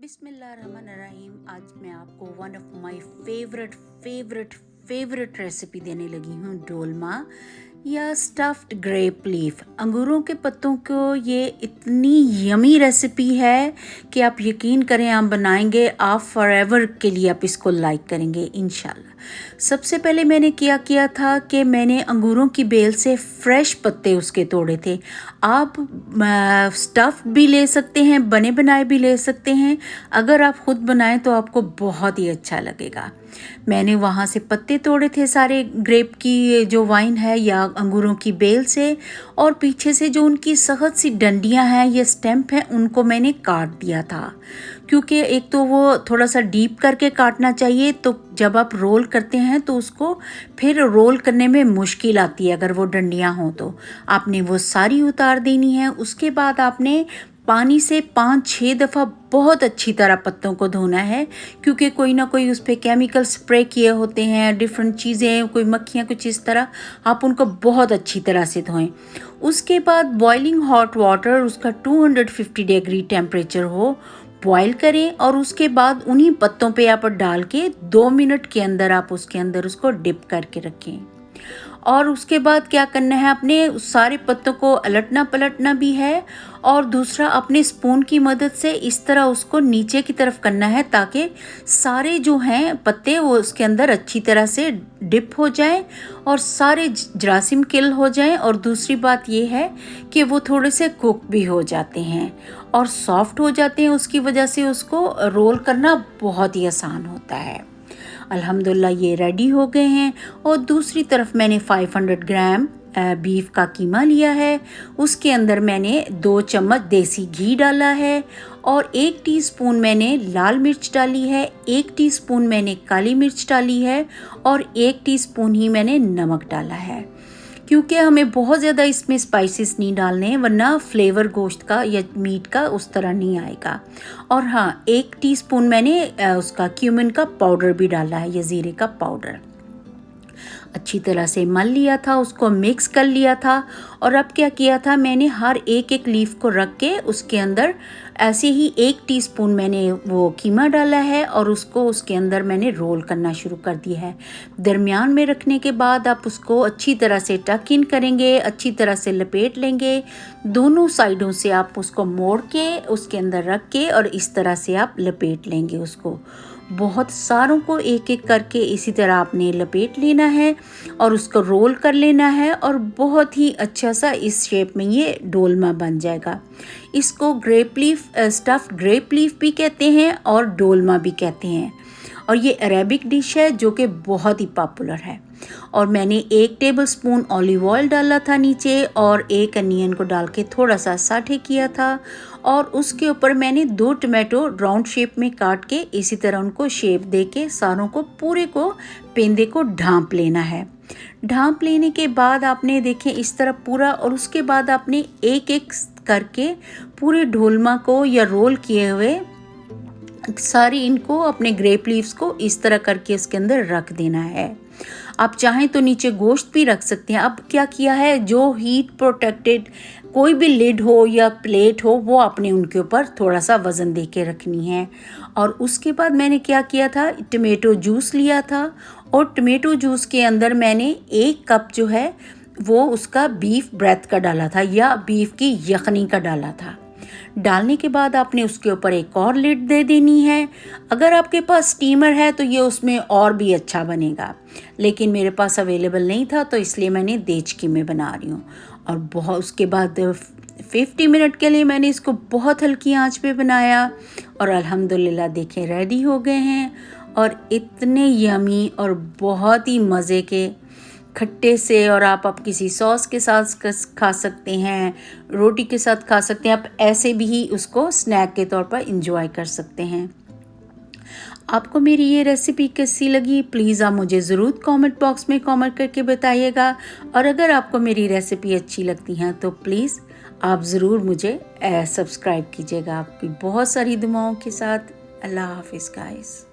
बिस्मिल्लाहिर्रहमानिर्रहीम। आज मैं आपको one of my favourite recipe देने लगी हूँ, डोलमा या स्टफ्ड ग्रेप लीफ। अंगूरों के पत्तों को ये इतनी यमी रेसिपी है कि आप यकीन करें, आप बनाएंगे, आप फॉरएवर के लिए आप इसको लाइक करेंगे इंशाल्लाह। सबसे पहले मैंने क्या किया था कि मैंने अंगूरों की बेल से फ्रेश पत्ते उसके तोड़े थे। आप स्टफ़ भी ले सकते हैं, बने बनाए भी ले सकते हैं। अगर आप ख़ुद बनाएं तो आपको बहुत ही अच्छा लगेगा। मैंने वहाँ से पत्ते तोड़े थे सारे ग्रेप की जो वाइन है या अंगूरों की बेल से, और पीछे से जो उनकी सख्त सी डंडियाँ हैं या स्टेम्प हैं उनको मैंने काट दिया था, क्योंकि एक तो वो थोड़ा सा डीप करके काटना चाहिए, तो जब आप रोल करते हैं तो उसको फिर रोल करने में मुश्किल आती है। अगर वो डंडियाँ हों तो आपने वो सारी उतार देनी है। उसके बाद आपने पानी से 5-6 दफ़ा बहुत अच्छी तरह पत्तों को धोना है, क्योंकि कोई ना कोई उस पर केमिकल स्प्रे किए होते हैं, डिफरेंट चीज़ें, कोई मक्खियाँ कुछ इस तरह। आप उनको बहुत अच्छी तरह से धोएं। उसके बाद बॉइलिंग हॉट वाटर, उसका 250 डिग्री टेम्परेचर हो, बॉईल करें, और उसके बाद उन्हीं पत्तों पे आप डाल के 2 मिनट के अंदर आप उसके अंदर उसको डिप करके रखें। और उसके बाद क्या करना है, अपने सारे पत्तों को अलटना पलटना भी है, और दूसरा अपने स्पून की मदद से इस तरह उसको नीचे की तरफ करना है, ताकि सारे जो हैं पत्ते वो उसके अंदर अच्छी तरह से डिप हो जाएं और सारे जरासीम किल हो जाएं। और दूसरी बात ये है कि वो थोड़े से कुक भी हो जाते हैं और सॉफ्ट हो जाते हैं। उसकी वजह से उसको रोल करना बहुत ही आसान होता है। अल्हम्दुलिल्लाह ये रेडी हो गए हैं। और दूसरी तरफ मैंने 500 ग्राम बीफ का कीमा लिया है। उसके अंदर मैंने 2 चम्मच देसी घी डाला है, और 1 टीस्पून मैंने लाल मिर्च डाली है, 1 टीस्पून मैंने काली मिर्च डाली है, और 1 टीस्पून ही मैंने नमक डाला है, क्योंकि हमें बहुत ज़्यादा इसमें स्पाइसेस नहीं डालने हैं, वरना फ्लेवर गोश्त का या मीट का उस तरह नहीं आएगा। और हाँ, 1 टीस्पून मैंने उसका क्यूमिन का पाउडर भी डाला है, या ज़ीरे का पाउडर। अच्छी तरह से मल लिया था, उसको मिक्स कर लिया था। और अब क्या किया था, मैंने हर एक लीफ को रख के उसके अंदर ऐसे ही 1 टीस्पून मैंने वो कीमा डाला है, और उसको उसके अंदर मैंने रोल करना शुरू कर दिया है। दरमियान में रखने के बाद आप उसको अच्छी तरह से टक इन करेंगे, अच्छी तरह से लपेट लेंगे। दोनों साइडों से आप उसको मोड़ के उसके अंदर रख के और इस तरह से आप लपेट लेंगे उसको। बहुत सारों को एक एक करके इसी तरह आपने लपेट लेना है और उसको रोल कर लेना है, और बहुत ही अच्छा सा इस शेप में ये डोलमा बन जाएगा। इसको grape leaf stuffed grape leaf भी कहते हैं और डोलमा भी कहते हैं, और ये अरेबिक डिश है जो कि बहुत ही पॉपुलर है। और मैंने 1 टेबलस्पून ऑलिव ऑयल डाला था नीचे, और 1 अनियन को डाल के थोड़ा सा साटे किया था, और उसके ऊपर मैंने 2 टमाटो राउंड शेप में काट के इसी तरह उनको शेप दे के सारों को पूरे को पेंदे को ढांप लेना है। ढांप लेने के बाद आपने देखें इस तरह पूरा, और उसके बाद आपने एक एक करके पूरे डोलमा को या रोल किए हुए सारी इनको अपने ग्रेप लीव्स को इस तरह करके इसके अंदर रख देना है। आप चाहें तो नीचे गोश्त भी रख सकते हैं। अब क्या किया है, जो हीट प्रोटेक्टेड कोई भी लिड हो या प्लेट हो, वो आपने उनके ऊपर थोड़ा सा वज़न दे के रखनी है। और उसके बाद मैंने क्या किया था, टमेटो जूस लिया था, और टमेटो जूस के अंदर मैंने 1 कप जो है वो उसका बीफ ब्रेथ का डाला था, या बीफ की यखनी का डाला था। डालने के बाद आपने उसके ऊपर एक और लिड दे देनी है। अगर आपके पास स्टीमर है तो ये उसमें और भी अच्छा बनेगा, लेकिन मेरे पास अवेलेबल नहीं था, तो इसलिए मैंने देचकी में बना रही हूँ। और बहुत उसके बाद 50 मिनट के लिए मैंने इसको बहुत हल्की आंच पे बनाया, और अल्हम्दुलिल्लाह देखें रेडी हो गए हैं। और इतने यमी और बहुत ही मज़े के खट्टे से, और आप किसी सॉस के साथ खा सकते हैं, रोटी के साथ खा सकते हैं, आप ऐसे भी ही उसको स्नैक के तौर पर इंजॉय कर सकते हैं। आपको मेरी ये रेसिपी कैसी लगी, प्लीज़ आप मुझे ज़रूर कमेंट बॉक्स में कमेंट करके बताइएगा। और अगर आपको मेरी रेसिपी अच्छी लगती हैं तो प्लीज़ आप ज़रूर मुझे सब्सक्राइब कीजिएगा। आपकी बहुत सारी दुआओं के साथ। अल्लाह हाफिज़ गाइस।